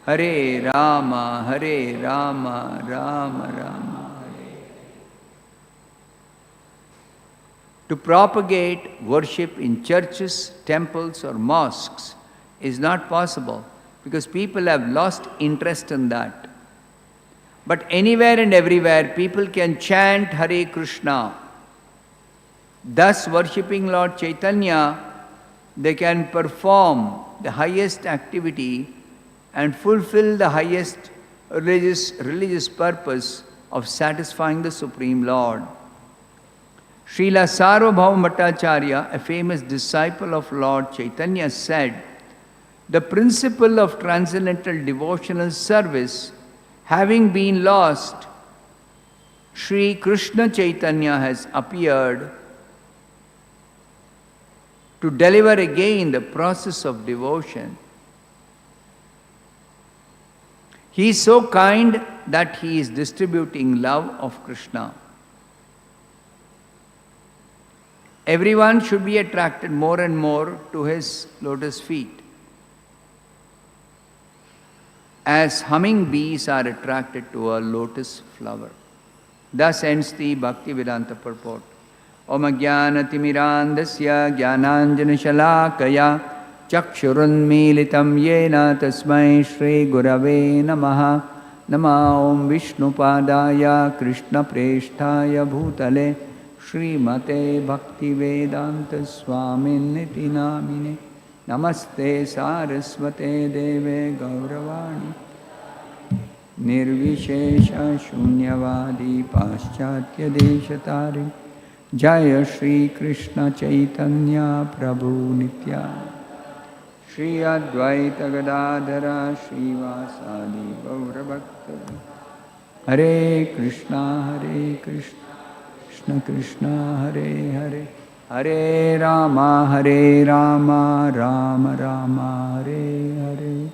Hare Rama, Hare Rama, Rama Rama, Hare. To propagate worship in churches, temples, or mosques is not possible because people have lost interest in that. But anywhere and everywhere, people can chant Hare Krishna. Thus, worshipping Lord Chaitanya, they can perform the highest activity and fulfill the highest religious purpose of satisfying the Supreme Lord. Srila Sarvabhauma Bhattacharya, a famous disciple of Lord Chaitanya, said, "The principle of transcendental devotional service having been lost, Sri Krishna Chaitanya has appeared to deliver again the process of devotion. He is so kind that he is distributing love of Krishna. Everyone should be attracted more and more to his lotus feet, as humming bees are attracted to a lotus flower." Thus ends the Bhaktivedanta purport. Om Jnanatimmirandasya Jnananjanashalakaya Chakshurunmilitam Yena Tasmai Shri Gurave Namaha. Nama Om Vishnupadaya Krishna Preshtaya Bhutale Srimate Bhaktivedanta Swaminiti Namine. Namaste Saraswate Deve Gauravani Nirvishesha Shunyavadi Paschatya Deshatari Jaya Shri Krishna Chaitanya Prabhu Nityananda Shri Advaita Gadadhara Srivasadi Gauravakta. Hare Krishna Krishna Krishna Hare Hare, Hare Rama, Rama Rama, Hare Hare.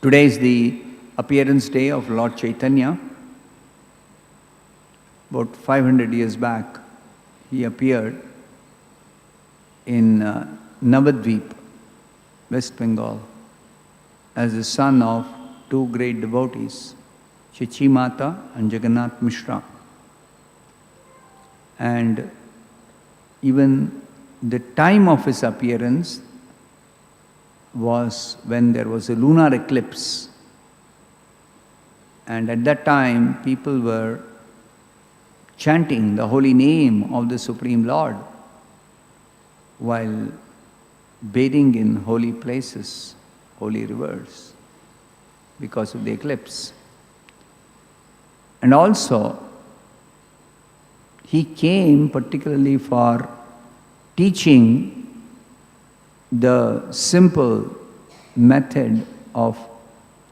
Today is the appearance day of Lord Chaitanya. About 500 years back, he appeared in Navadvip, West Bengal, as the son of two great devotees, Chichi Mata and Jagannath Mishra. And even the time of his appearance was when there was a lunar eclipse. And at that time, people were chanting the holy name of the Supreme Lord while bathing in holy places, holy rivers, because of the eclipse. And also, he came particularly for teaching the simple method of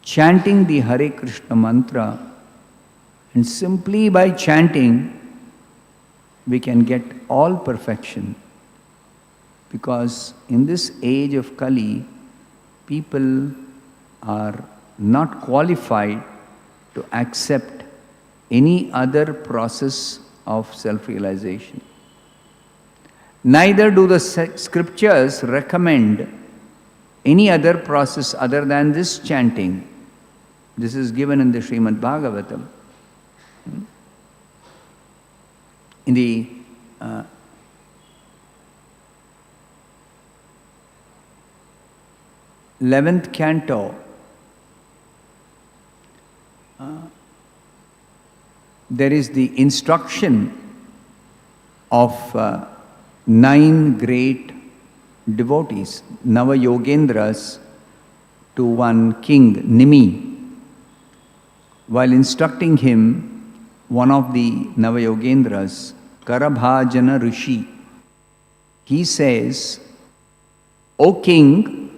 chanting the Hare Krishna mantra. And simply by chanting, we can get all perfection. Because in this age of Kali, people are not qualified to accept any other process of self-realization. Neither do the scriptures recommend any other process other than this chanting. This is given in the Srimad Bhagavatam. In the 11th canto, there is the instruction of 9 great devotees, Nava-yogendras, to one king, Nimi. While instructing him, one of the Nava-yogendras, Karabhajana Rishi, he says, "O king,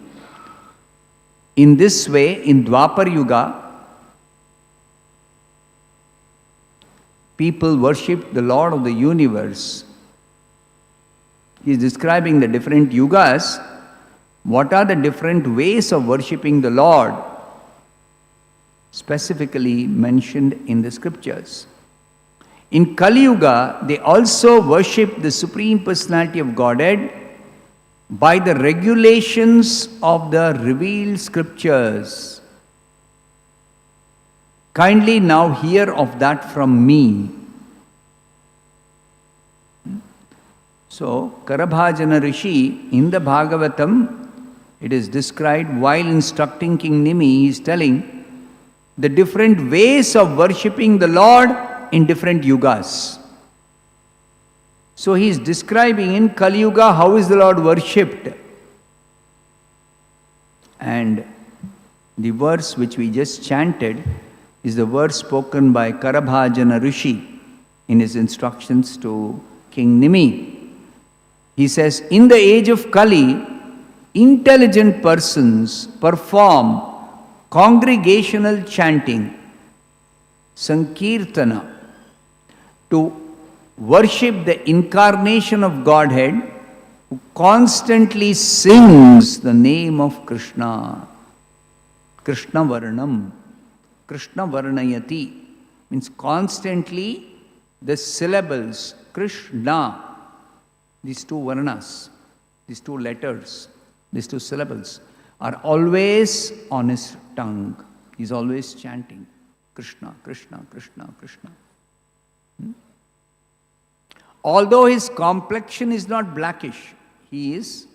in this way, in Dwapar Yuga, people worship the Lord of the universe." He is describing the different yugas. What are the different ways of worshipping the Lord, specifically mentioned in the scriptures? In Kali Yuga, they also worship the Supreme Personality of Godhead by the regulations of the revealed scriptures. Kindly now hear of that from me. So, Karabhajana Rishi in the Bhagavatam, it is described while instructing King Nimi, he is telling the different ways of worshipping the Lord in different yugas. So he is describing in Kali Yuga how is the Lord worshipped. And the verse which we just chanted is the verse spoken by Karabhajana Rishi in his instructions to King Nimi. He says, in the age of Kali, intelligent persons perform congregational chanting, Sankirtana, to worship the incarnation of Godhead who constantly sings the name of Krishna. Krishna Varnam. Krishna Varnayati means constantly the syllables Krishna, these two varnas, these two letters, these two syllables are always on his tongue. He is always chanting Krishna, Krishna, Krishna, Krishna. Although his complexion is not blackish, he is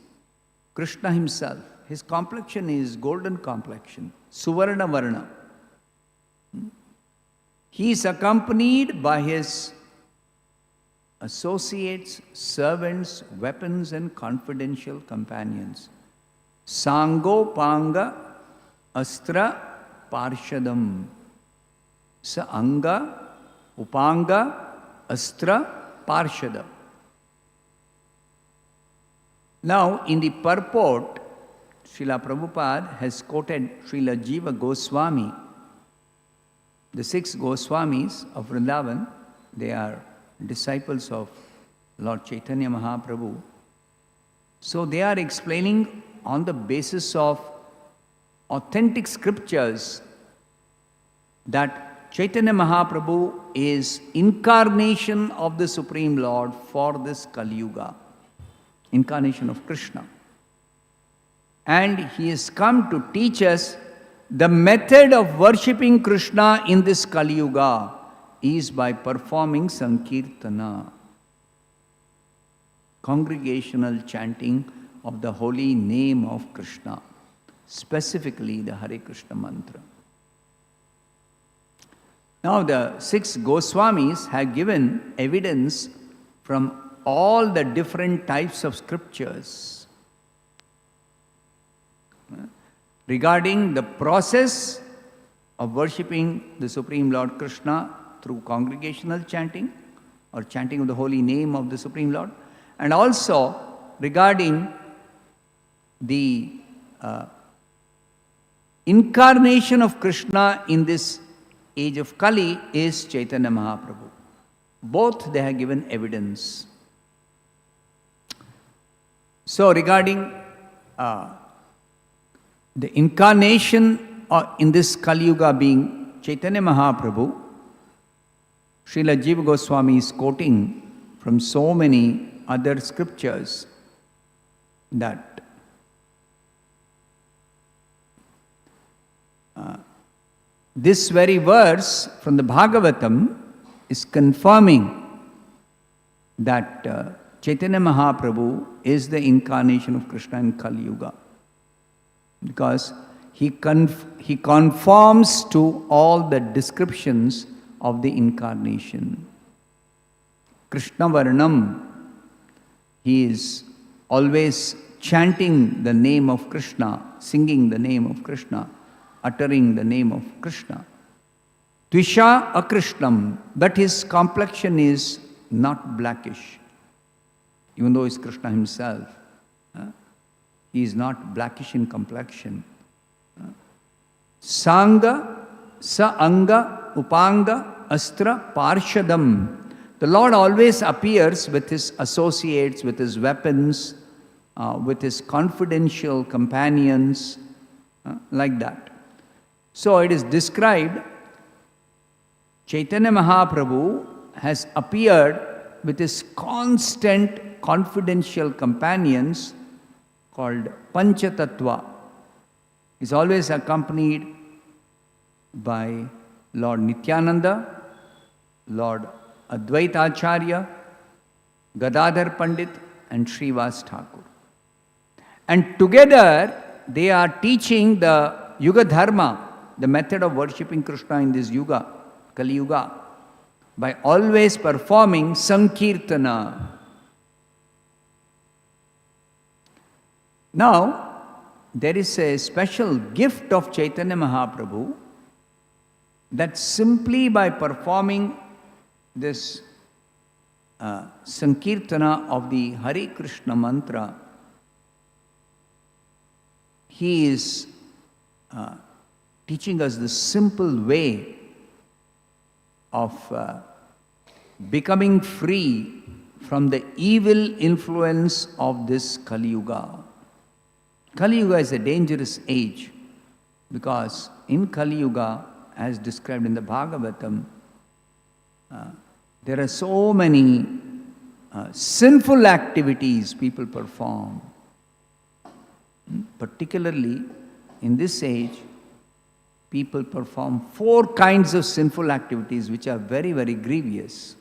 Krishna himself. His complexion is golden complexion, Suvarna Varna. He is accompanied by his associates, servants, weapons, and confidential companions. Sango Panga Astra Parshadam. Sa Anga Upanga Astra Parshada. Now, in the purport, Srila Prabhupada has quoted Srila Jiva Goswami. The 6 Goswamis of Vrindavan, they are disciples of Lord Chaitanya Mahaprabhu. So they are explaining on the basis of authentic scriptures that Chaitanya Mahaprabhu is incarnation of the Supreme Lord for this Kali Yuga, incarnation of Krishna. And he has come to teach us the method of worshipping Krishna in this Kali Yuga is by performing Sankirtana, congregational chanting of the holy name of Krishna, specifically the Hare Krishna mantra. Now the 6 Goswamis have given evidence from all the different types of scriptures regarding the process of worshipping the Supreme Lord Krishna through congregational chanting or chanting of the holy name of the Supreme Lord, and also regarding the incarnation of Krishna in this age of Kali is Chaitanya Mahaprabhu. Both they have given evidence. So regarding the incarnation in this Kali Yuga being Chaitanya Mahaprabhu, Srila Jiva Goswami is quoting from so many other scriptures that this very verse from the Bhagavatam is confirming that Chaitanya Mahaprabhu is the incarnation of Krishna in Kali Yuga, because he conforms to all the descriptions of the incarnation. Krishna Varnam, he is always chanting the name of Krishna, singing the name of Krishna, uttering the name of Krishna. Tvisha Akrishnam, but his complexion is not blackish, even though he is Krishna himself. He is not blackish in complexion. Sanga, Sa Anga, Upanga, Astra, Parshadam. The Lord always appears with his associates, with his weapons, with his confidential companions, like that. So it is described, Chaitanya Mahaprabhu has appeared with his constant confidential companions called Panchatattva. He is always accompanied by Lord Nityananda, Lord Advaita Acharya, Gadadhar Pandit and Srivas Thakur. And together they are teaching the Yuga Dharma, the method of worshipping Krishna in this Yuga, Kali Yuga, by always performing Sankirtana. Now, there is a special gift of Chaitanya Mahaprabhu that simply by performing this Sankirtana of the Hare Krishna mantra, he is teaching us the simple way of becoming free from the evil influence of this Kali Yuga. Kali Yuga is a dangerous age because in Kali Yuga, as described in the Bhagavatam, there are so many sinful activities people perform. Particularly in this age, people perform 4 kinds of sinful activities which are very, very grievous,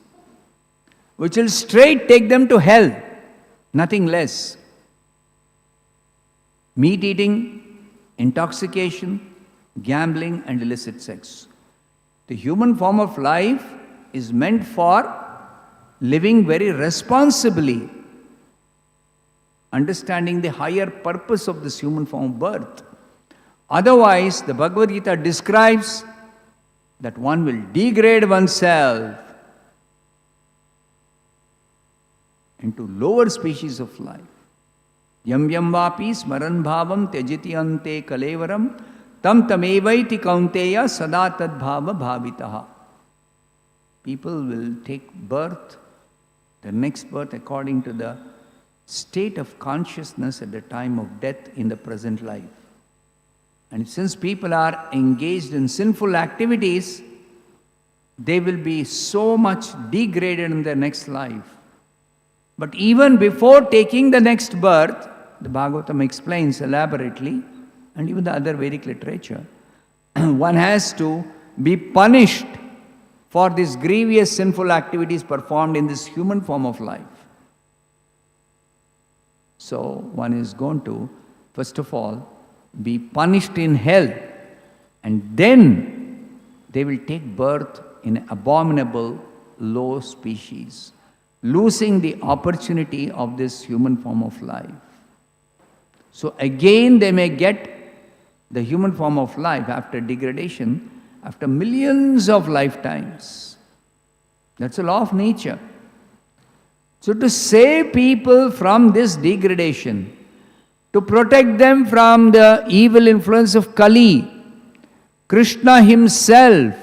which will straight take them to hell, nothing less. Meat eating, intoxication, gambling and illicit sex. The human form of life is meant for living very responsibly, understanding the higher purpose of this human form of birth. Otherwise, the Bhagavad Gita describes that one will degrade oneself into lower species of life. Yam yam vapi smaran bhavam tyajiti ante kalevaram tam tamevaiti kaunteya sada tad bhava bhavitaha. People will take birth, the next birth according to the state of consciousness at the time of death in the present life. And since people are engaged in sinful activities, they will be so much degraded in their next life. But even before taking the next birth, the Bhagavatam explains elaborately, and even the other Vedic literature, one has to be punished for these grievous sinful activities performed in this human form of life. So one is going to, first of all, be punished in hell, and then they will take birth in abominable low species, losing the opportunity of this human form of life. So again they may get the human form of life after degradation, after millions of lifetimes. That's a law of nature. So to save people from this degradation, to protect them from the evil influence of Kali, Krishna himself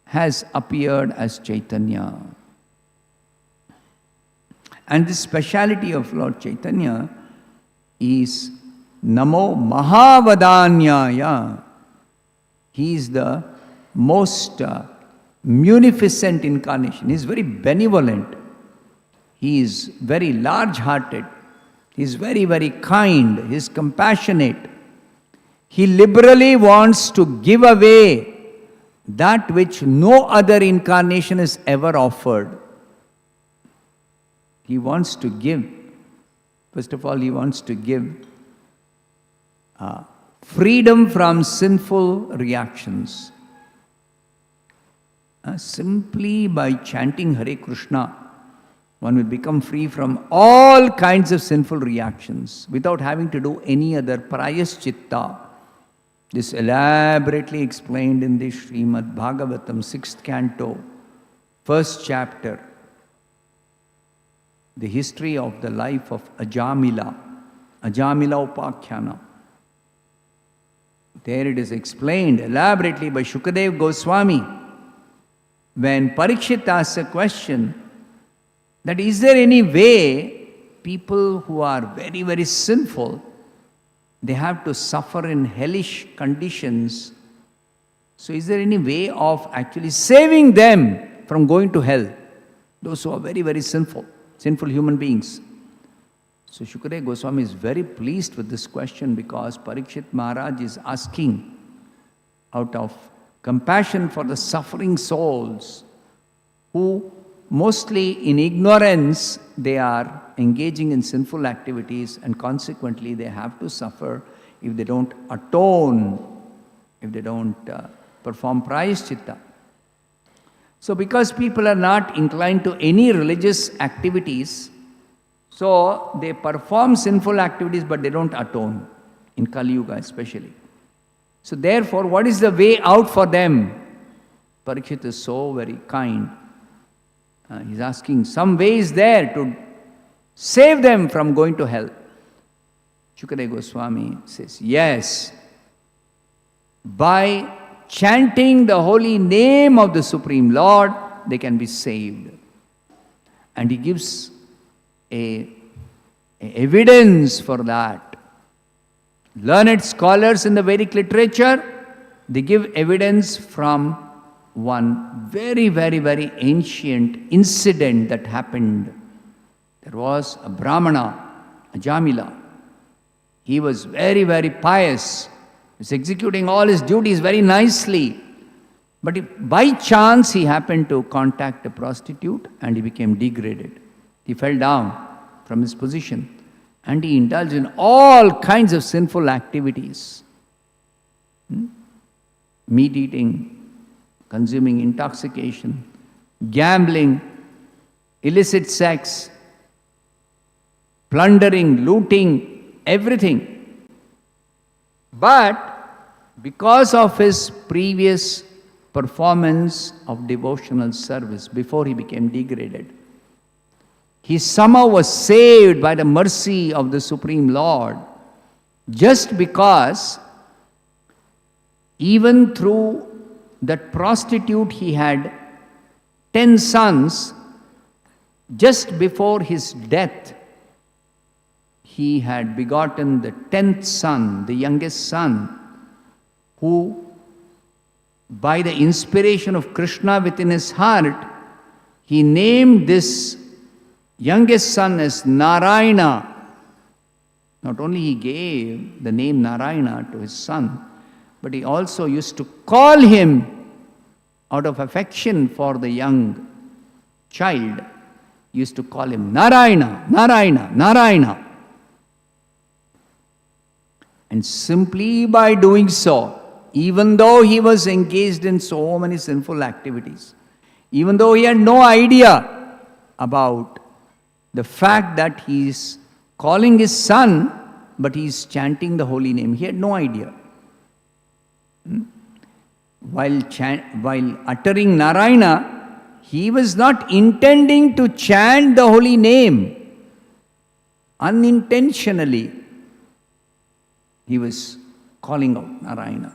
has appeared as Chaitanya. And the speciality of Lord Chaitanya is Namo Mahavadanyaya. He is the most munificent incarnation. He is very benevolent. He is very large-hearted. He is very, very kind. He is compassionate. He liberally wants to give away that which no other incarnation has ever offered. He wants to give. First of all, he wants to give freedom from sinful reactions. Simply by chanting Hare Krishna, one will become free from all kinds of sinful reactions without having to do any other prayaschitta. This elaborately explained in the Srimad Bhagavatam, 6th canto, 1st chapter. The history of the life of Ajamila Upakhyana. There it is explained elaborately by Shukadev Goswami. When Parikshit asks a question, that is there any way people who are very, very sinful, they have to suffer in hellish conditions. So is there any way of actually saving them from going to hell? Those who are very, very sinful human beings. So Shukadeva Goswami is very pleased with this question because Parikshit Maharaj is asking out of compassion for the suffering souls who mostly in ignorance they are engaging in sinful activities, and consequently they have to suffer if they don't atone, if they don't perform prayaschitta. So because people are not inclined to any religious activities, so they perform sinful activities but they don't atone, in Kali Yuga especially. So therefore, what is the way out for them? Parikshit is so very kind. He's asking, some way is there to save them from going to hell. Shukadeva Goswami says, yes, by chanting the holy name of the Supreme Lord, they can be saved. And he gives a evidence for that. Learned scholars in the Vedic literature, they give evidence from one very, very, very ancient incident that happened. There was a Brahmana, a Jamila. He was very, very pious. He was executing all his duties very nicely. But if by chance he happened to contact a prostitute and he became degraded. He fell down from his position and he indulged in all kinds of sinful activities. Meat eating, consuming intoxication, gambling, illicit sex, plundering, looting, everything. But because of his previous performance of devotional service before he became degraded, he somehow was saved by the mercy of the Supreme Lord, just because even through that prostitute he had 10 sons. Just before his death, he had begotten the 10th son, the youngest son, who by the inspiration of Krishna within his heart, he named this youngest son as Narayana. Not only he gave the name Narayana to his son, but he also used to call him out of affection for the young child. He used to call him Narayana, Narayana, Narayana. And simply by doing so, even though he was engaged in so many sinful activities, even though he had no idea about the fact that he is calling his son, but he is chanting the holy name, he had no idea. While uttering Narayana, he was not intending to chant the holy name. Unintentionally, he was calling out Narayana.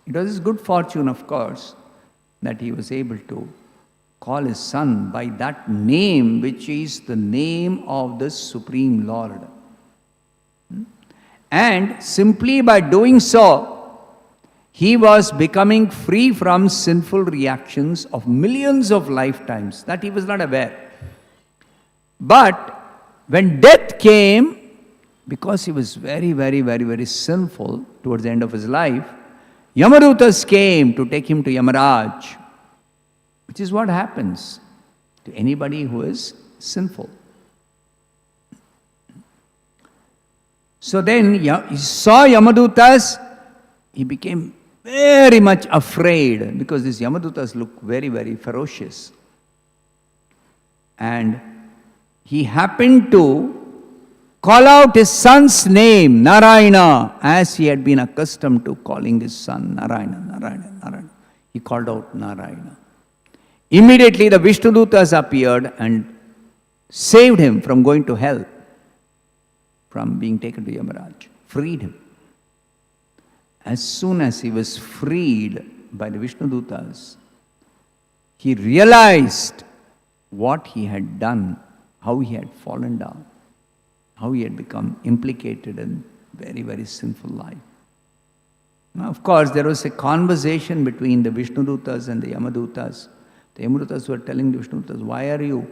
It was his good fortune, of course, that he was able to call his son by that name, which is the name of the Supreme Lord. And simply by doing so, he was becoming free from sinful reactions of millions of lifetimes that he was not aware. But when death came, because he was very, very, very, very sinful towards the end of his life, Yamadutas came to take him to Yamaraj, which is what happens to anybody who is sinful. So then he saw Yamadutas, he became very much afraid because these Yamadutas look very, very ferocious. And he happened to call out his son's name, Narayana, as he had been accustomed to calling his son, Narayana, Narayana, Narayana. He called out Narayana. Immediately the Vishnudutas appeared and saved him from going to hell, from being taken to Yamaraj, freed him. As soon as he was freed by the Vishnudutas, he realized what he had done, how he had fallen down, how he had become implicated in very, very sinful life. Now, of course, there was a conversation between the Vishnudutas and the Yamadutas. The Yamadutas were telling the Vishnudutas, why are you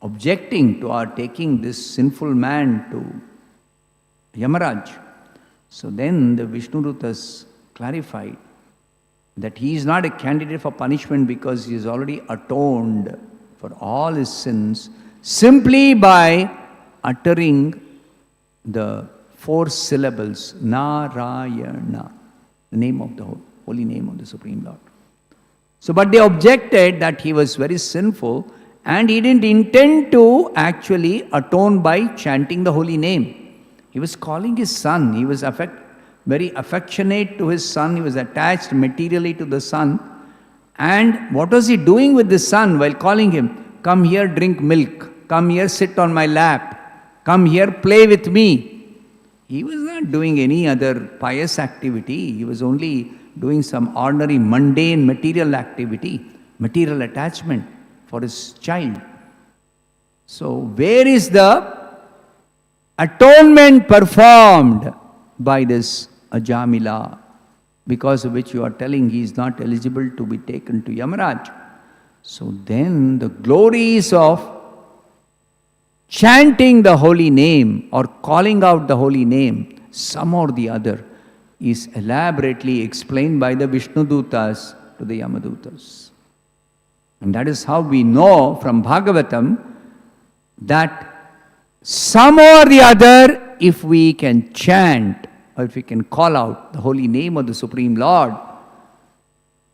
objecting to our taking this sinful man to Yamaraj? So then the Vishnudutas clarified that he is not a candidate for punishment because he has already atoned for all his sins simply by uttering the 4 syllables, Narayana, the name of the holy name of the Supreme Lord. So, but they objected that he was very sinful and he didn't intend to actually atone by chanting the holy name. He was calling his son. He was very affectionate to his son. He was attached materially to the son. And what was he doing with the son while calling him? Come here, drink milk. Come here, sit on my lap. Come here, play with me. He was not doing any other pious activity. He was only doing some ordinary, mundane, material activity, material attachment for his child. So, where is the atonement performed by this Ajamila, because of which you are telling he is not eligible to be taken to Yamaraj? So then the glories of chanting the holy name or calling out the holy name, some or the other, is elaborately explained by the Vishnudutas to the Yamadutas. And that is how we know from Bhagavatam that some or the other, if we can chant or if we can call out the holy name of the Supreme Lord,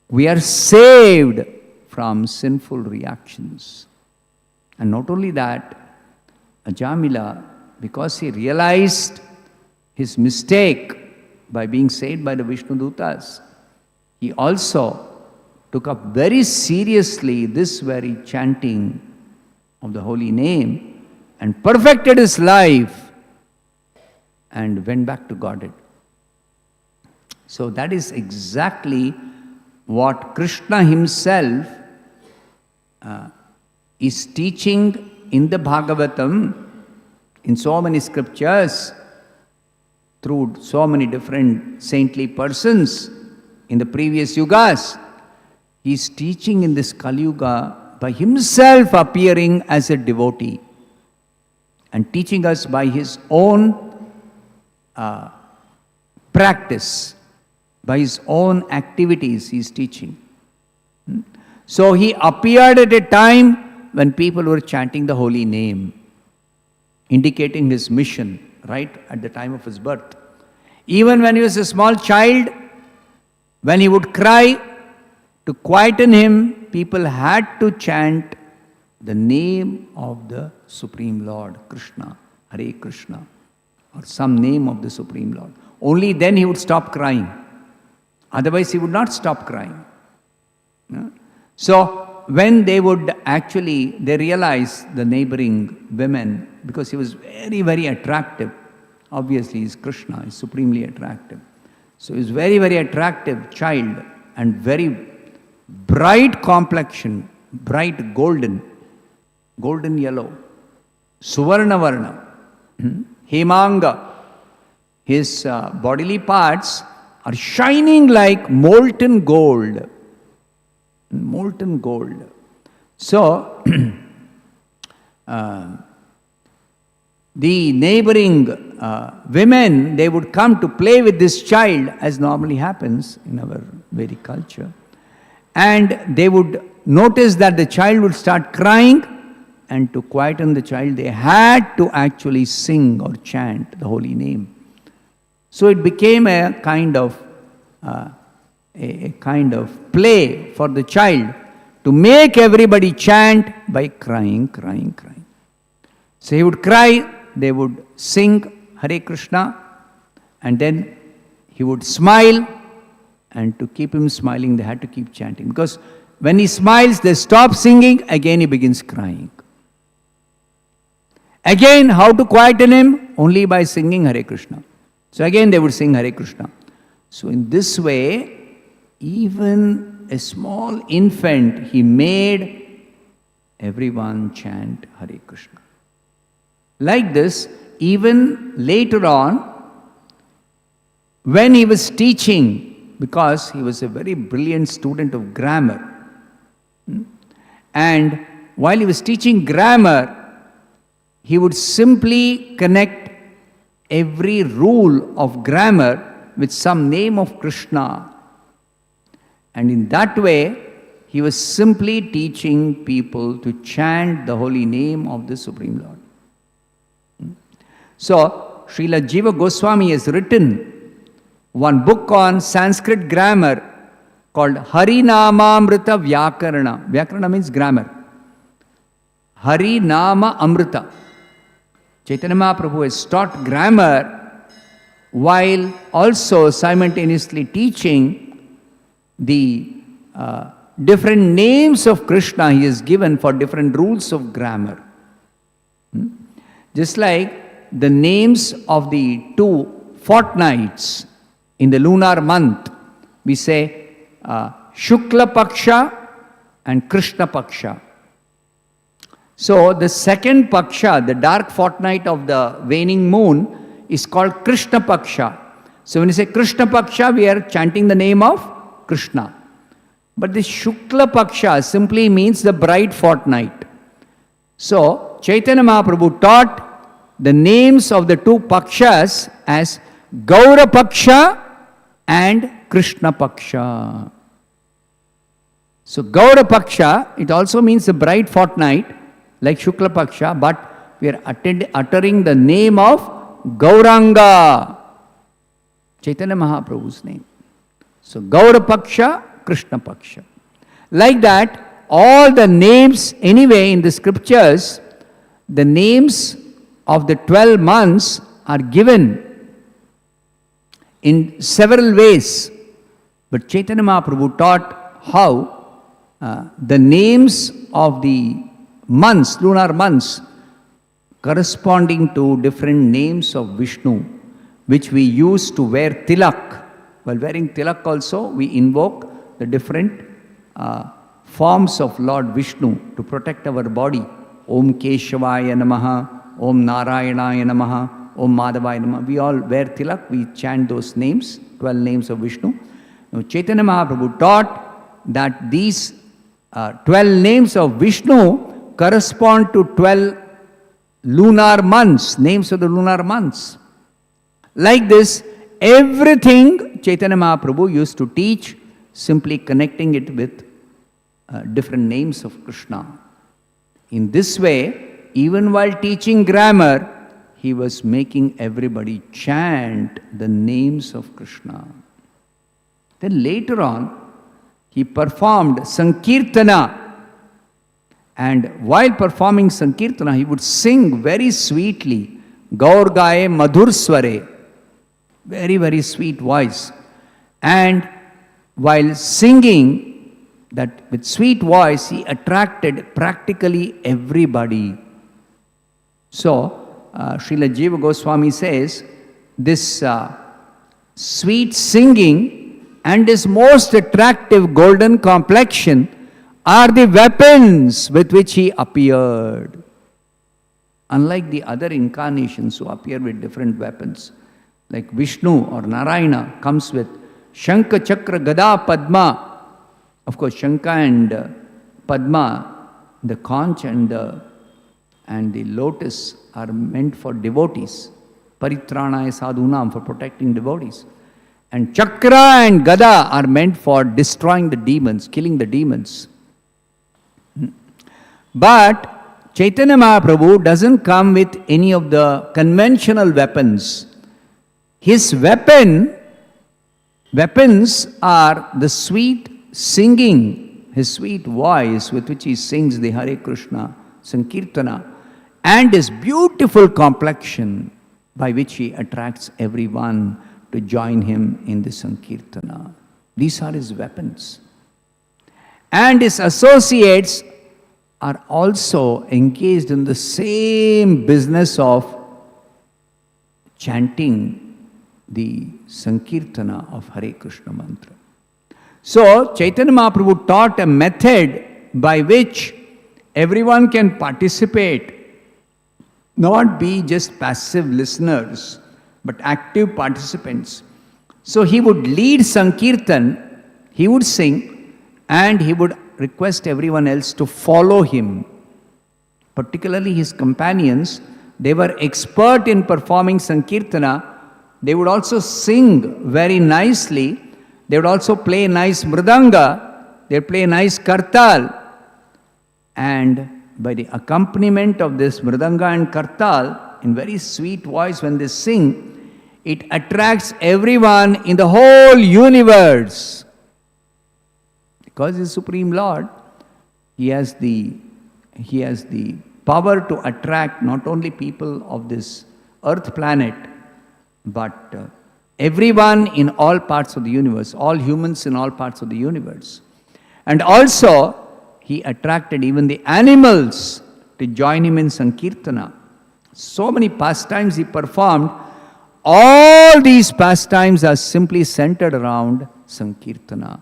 we are saved from sinful reactions. And not only that, Ajamila, because he realized his mistake by being saved by the Vishnudutas, he also took up very seriously this very chanting of the holy name and perfected his life and went back to Godhead. So that is exactly what Krishna himself is teaching in the Bhagavatam, in so many scriptures, through so many different saintly persons in the previous yugas. He is teaching in this Kali Yuga by himself appearing as a devotee and teaching us by his own practice, by his own activities he is teaching. So he appeared at a time when people were chanting the holy name, indicating his mission right at the time of his birth. Even when he was a small child, when he would cry, to quieten him, people had to chant the name of the Supreme Lord, Krishna, Hare Krishna, or some name of the Supreme Lord. Only then he would stop crying. Otherwise he would not stop crying. So when they would actually, they realized, the neighboring women, because he was very, very attractive. Obviously he is Krishna, he is supremely attractive. So he is very, very attractive child and very bright complexion, bright golden yellow, Suvarna Varna, Hemanga. His bodily parts are shining like molten gold. Molten gold. So, the neighboring women, they would come to play with this child, as normally happens in our Vedic culture. And they would notice that the child would start crying, and to quieten the child, they had to actually sing or chant the holy name. So it became a kind of play for the child to make everybody chant by crying. So he would cry, they would sing Hare Krishna, and then he would smile, and to keep him smiling, they had to keep chanting. Because when he smiles, they stop singing, again he begins crying. Again, how to quieten him? Only by singing Hare Krishna. So again they would sing Hare Krishna. So in this way, even a small infant, he made everyone chant Hare Krishna. Like this, even later on, when he was teaching, because he was a very brilliant student of grammar, and while he was teaching grammar, he would simply connect every rule of grammar with some name of Krishna. And in that way, he was simply teaching people to chant the holy name of the Supreme Lord. So, Srila Jiva Goswami has written one book on Sanskrit grammar called Harinamamrita Vyakarana. Vyakarana means grammar. Harinama Amrita. Chaitanya Mahaprabhu has taught grammar while also simultaneously teaching the different names of Krishna he has given for different rules of grammar. Just like the names of the 2 fortnights in the lunar month, we say Shukla Paksha and Krishna Paksha. So the second Paksha, the dark fortnight of the waning moon, is called Krishna Paksha. So when you say Krishna Paksha, we are chanting the name of Krishna. But the Shukla Paksha simply means the bright fortnight. So Chaitanya Mahaprabhu taught the names of the 2 Pakshas as Gaura Paksha and Krishna Paksha. So Gaura Paksha, it also means the bright fortnight, like Shukla Paksha, but we are uttering the name of Gauranga, Chaitanya Mahaprabhu's name. So Gaura Paksha, Krishna Paksha. Like that, all the names anyway in the scriptures, the names of the 12 months are given in several ways. But Chaitanya Mahaprabhu taught how the names of the months, lunar months, corresponding to different names of Vishnu, which we use to wear tilak. While wearing tilak also, we invoke the different forms of Lord Vishnu to protect our body. Om Keshavaya Namaha, Om Narayanaya Namaha, Om Madhavaya Namaha. We all wear tilak, we chant those names, 12 names of Vishnu. Now, Chaitanya Mahaprabhu taught that these 12 names of Vishnu correspond to 12 lunar months, names of the lunar months. Like this, everything Chaitanya Mahaprabhu used to teach, simply connecting it with different names of Krishna. In this way, even while teaching grammar, he was making everybody chant the names of Krishna. Then later on, he performed Sankirtana. And while performing Sankirtana, he would sing very sweetly, Gaur Gaye Madhur Sware, very, very sweet voice. And while singing that with sweet voice, he attracted practically everybody. So, Srila Jiva Goswami says, this sweet singing and his most attractive golden complexion are the weapons with which he appeared. Unlike the other incarnations who appear with different weapons, like Vishnu or Narayana comes with Shankha, Chakra, Gada, Padma. Of course, Shankha and Padma, the conch and the lotus are meant for devotees. Paritranaya sadhunam, for protecting devotees. And Chakra and Gada are meant for destroying the demons, killing the demons. But Chaitanya Mahaprabhu doesn't come with any of the conventional weapons. His weapons are the sweet singing, his sweet voice with which he sings the Hare Krishna Sankirtana, and his beautiful complexion by which he attracts everyone to join him in the Sankirtana. These are his weapons. And his associates are also engaged in the same business of chanting the Sankirtana of Hare Krishna mantra. So, Chaitanya Mahaprabhu taught a method by which everyone can participate, not be just passive listeners, but active participants. So, he would lead Sankirtan, he would sing, and he would request everyone else to follow him. Particularly his companions, They were expert in performing Sankirtana. They would also sing very nicely. They would also play nice mridanga. They would play nice kartal. And by the accompaniment of this mridanga and kartal, in very sweet voice when they sing, it attracts everyone in the whole universe. Because He is Supreme Lord, He has the power to attract not only people of this earth planet, but everyone in all parts of the universe, all humans in all parts of the universe. And also, He attracted even the animals to join Him in Sankirtana. So many pastimes He performed. All these pastimes are simply centered around Sankirtana,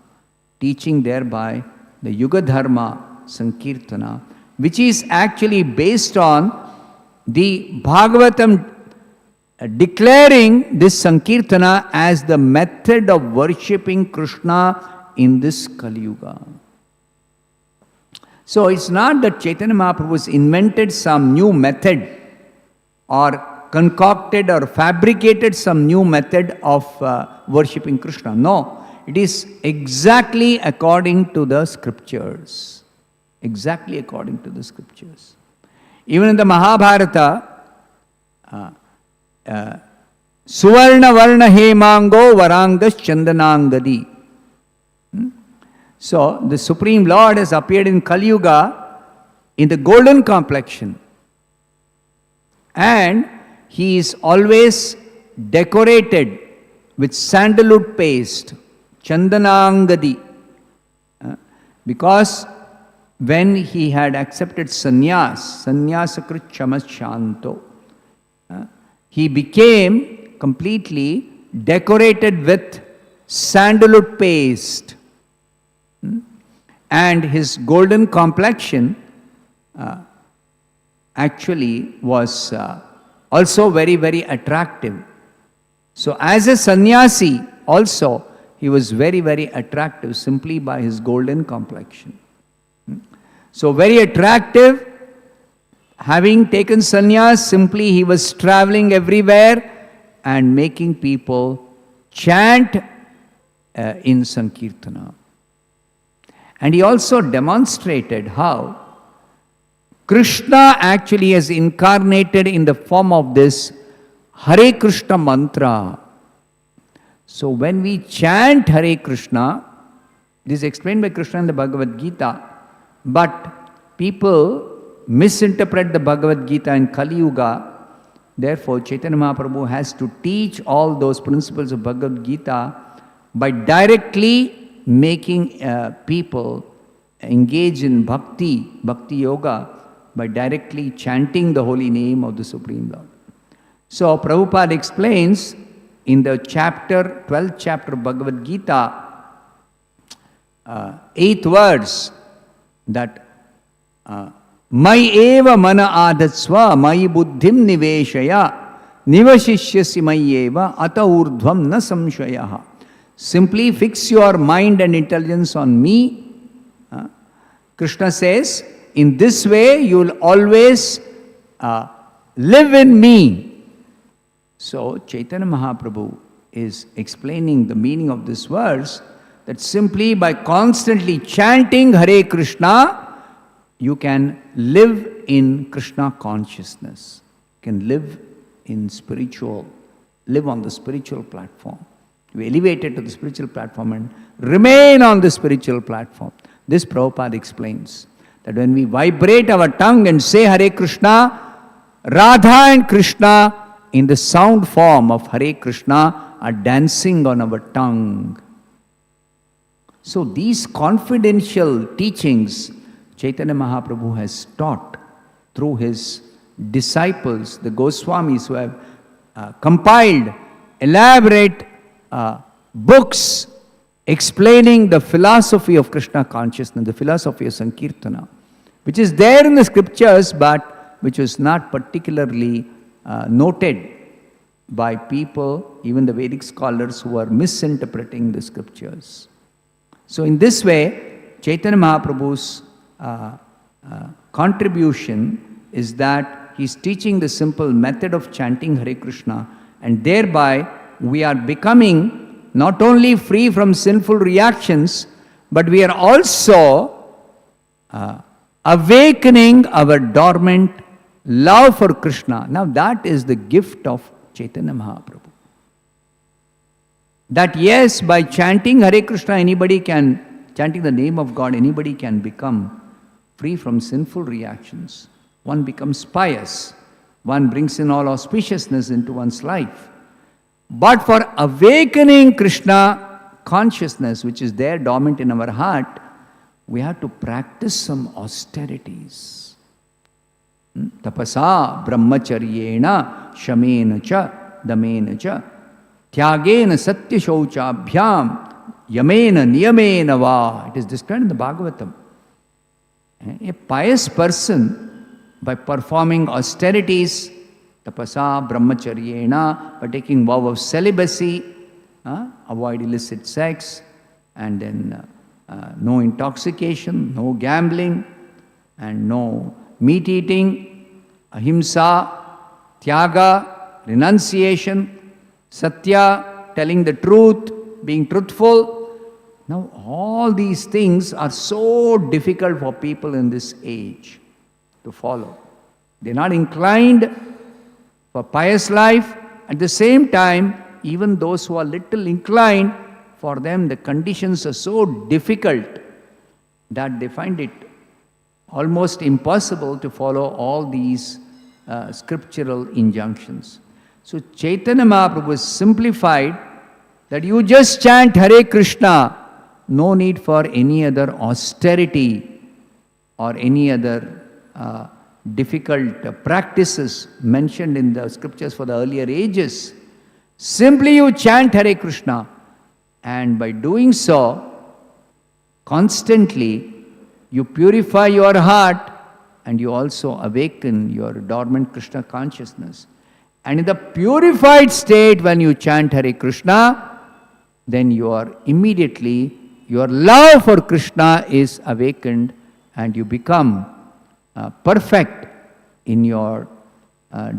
teaching thereby the Yuga Dharma Sankirtana, which is actually based on the Bhagavatam declaring this Sankirtana as the method of worshipping Krishna in this Kali Yuga. So it's not that Chaitanya Mahaprabhu has invented some new method or concocted or fabricated some new method of worshipping Krishna. No, it is exactly according to the scriptures. Exactly according to the scriptures. Even in the Mahabharata, Suvarna Varna Hemango Varangas Chandanangadi. So, the Supreme Lord has appeared in Kali Yuga in the golden complexion. And He is always decorated with sandalwood paste, Chandanangadi. Because when He had accepted sannyasakrit chamashanto, He became completely decorated with sandalwood paste. And His golden complexion actually was also very, very attractive. So as a sannyasi also, he was very, very attractive simply by his golden complexion. So very attractive. Having taken sannyas, simply he was traveling everywhere and making people chant in Sankirtana. And he also demonstrated how Krishna actually has incarnated in the form of this Hare Krishna mantra. So when we chant Hare Krishna, this is explained by Krishna in the Bhagavad Gita, but people misinterpret the Bhagavad Gita in Kali Yuga. Therefore, Chaitanya Mahaprabhu has to teach all those principles of Bhagavad Gita by directly making people engage in bhakti yoga, by directly chanting the holy name of the Supreme Lord. So Prabhupada explains in the 12th chapter of Bhagavad Gita, 8th verse, that Mai eva mana adatsva mai buddhim niveshaya nivashishyasi mai eva ata urdhvam na samshayaha. Simply fix your mind and intelligence on me. Krishna says, in this way you will always live in me. So Chaitanya Mahaprabhu is explaining the meaning of this verse, that simply by constantly chanting Hare Krishna, you can live in Krishna consciousness. You can live on the spiritual platform. You elevate it to the spiritual platform and remain on the spiritual platform. This Prabhupada explains that when we vibrate our tongue and say Hare Krishna, Radha and Krishna in the sound form of Hare Krishna are dancing on our tongue. So these confidential teachings Chaitanya Mahaprabhu has taught through his disciples, the Goswamis, who have compiled elaborate books explaining the philosophy of Krishna consciousness, the philosophy of Sankirtana, which is there in the scriptures but which was not particularly noted by people, even the Vedic scholars, who are misinterpreting the scriptures. So in this way, Chaitanya Mahaprabhu's contribution is that he's teaching the simple method of chanting Hare Krishna, and thereby we are becoming not only free from sinful reactions, but we are also awakening our dormant love for Krishna. Now that is the gift of Chaitanya Mahaprabhu. That yes, by chanting Hare Krishna, chanting the name of God, anybody can become free from sinful reactions. One becomes pious. One brings in all auspiciousness into one's life. But for awakening Krishna consciousness, which is there dormant in our heart, we have to practice some austerities. Tapasa brahmacharyena shamena cha damena cha tyagena satya shauchabhyam yamena niyamena va. It is described in the Bhagavatam. A pious person, by performing austerities, tapasa brahmacharyena, by taking vow of celibacy, avoid illicit sex, and then no intoxication, no gambling, and no meat eating, ahimsa, tyaga, renunciation, satya, telling the truth, being truthful. Now all these things are so difficult for people in this age to follow. They are not inclined for pious life. At the same time, even those who are little inclined, for them the conditions are so difficult that they find it almost impossible to follow all these scriptural injunctions. So Chaitanya Mahaprabhu simplified that you just chant Hare Krishna, no need for any other austerity or any other difficult practices mentioned in the scriptures for the earlier ages. Simply you chant Hare Krishna, and by doing so, constantly, you purify your heart and you also awaken your dormant Krishna consciousness. And in the purified state, when you chant Hare Krishna, then your love for Krishna is awakened and you become perfect in your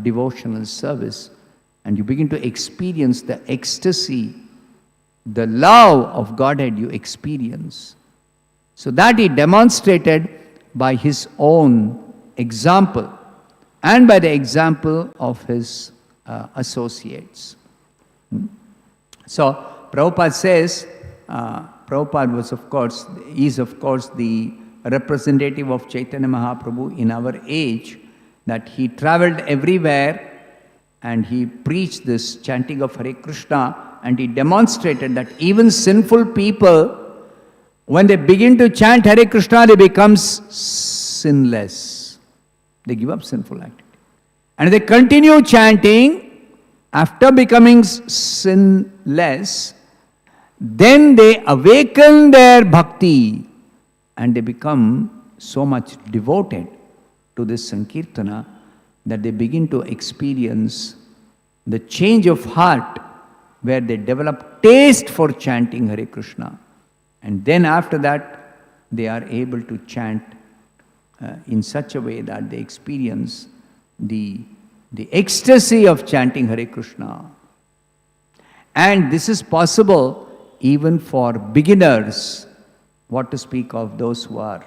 devotional service. And you begin to experience the ecstasy, the love of Godhead you experience. So that he demonstrated by his own example and by the example of his associates. So Prabhupada says, Prabhupada is of course the representative of Chaitanya Mahaprabhu in our age, that he traveled everywhere and he preached this chanting of Hare Krishna, and he demonstrated that even sinful people, when they begin to chant Hare Krishna, they become sinless. They give up sinful activity. And they continue chanting, after becoming sinless, then they awaken their bhakti and they become so much devoted to this Sankirtana that they begin to experience the change of heart, where they develop taste for chanting Hare Krishna. And then after that, they are able to chant in such a way that they experience the ecstasy of chanting Hare Krishna. And this is possible even for beginners, what to speak of those who are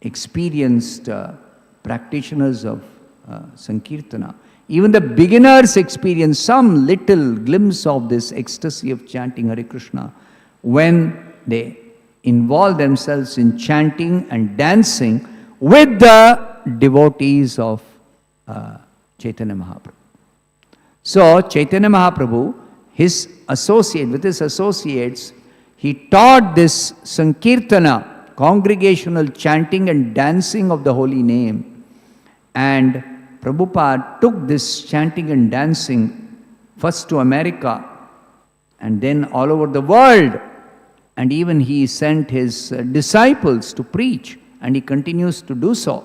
experienced practitioners of Sankirtana. Even the beginners experience some little glimpse of this ecstasy of chanting Hare Krishna when they involve themselves in chanting and dancing with the devotees of Chaitanya Mahaprabhu. So Chaitanya Mahaprabhu, with his associates, he taught this Sankirtana, congregational chanting and dancing of the holy name. And Prabhupada took this chanting and dancing first to America and then all over the world. And even he sent his disciples to preach, and he continues to do so.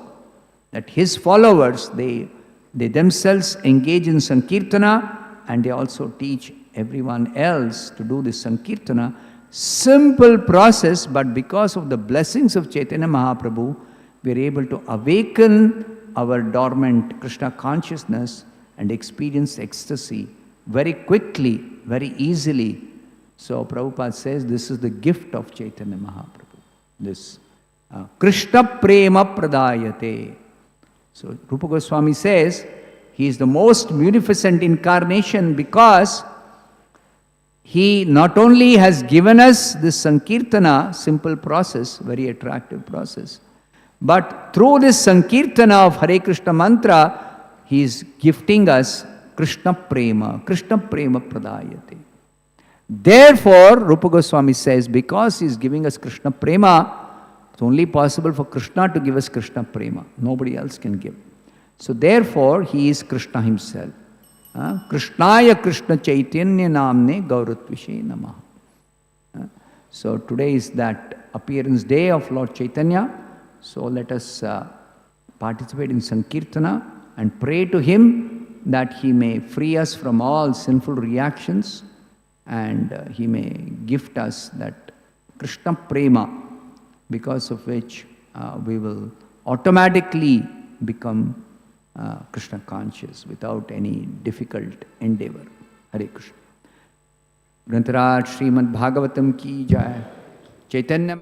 That his followers, they themselves engage in Sankirtana, and they also teach everyone else to do this Sankirtana. Simple process, but because of the blessings of Chaitanya Mahaprabhu, we are able to awaken our dormant Krishna consciousness and experience ecstasy very quickly, very easily. So Prabhupada says this is the gift of Chaitanya Mahaprabhu. This Krishna Prema Pradayate. So Rupa Goswami says he is the most munificent incarnation because he not only has given us this Sankirtana, simple process, very attractive process, but through this Sankirtana of Hare Krishna mantra, he is gifting us Krishna Prema Pradayate. Therefore, Rupa Goswami says, because he is giving us Krishna Prema, it's only possible for Krishna to give us Krishna Prema. Nobody else can give. So therefore, he is Krishna himself. Krishnaya Krishna Chaitanya Namne Gauratvishe Namaha. So today is that appearance day of Lord Chaitanya. So let us participate in Sankirtana and pray to him that he may free us from all sinful reactions and he may gift us that Krishna Prema, because of which we will automatically become Krishna conscious without any difficult endeavor. Hare Krishna. Grantaraj Srimad Bhagavatam ki jai. Chaitanya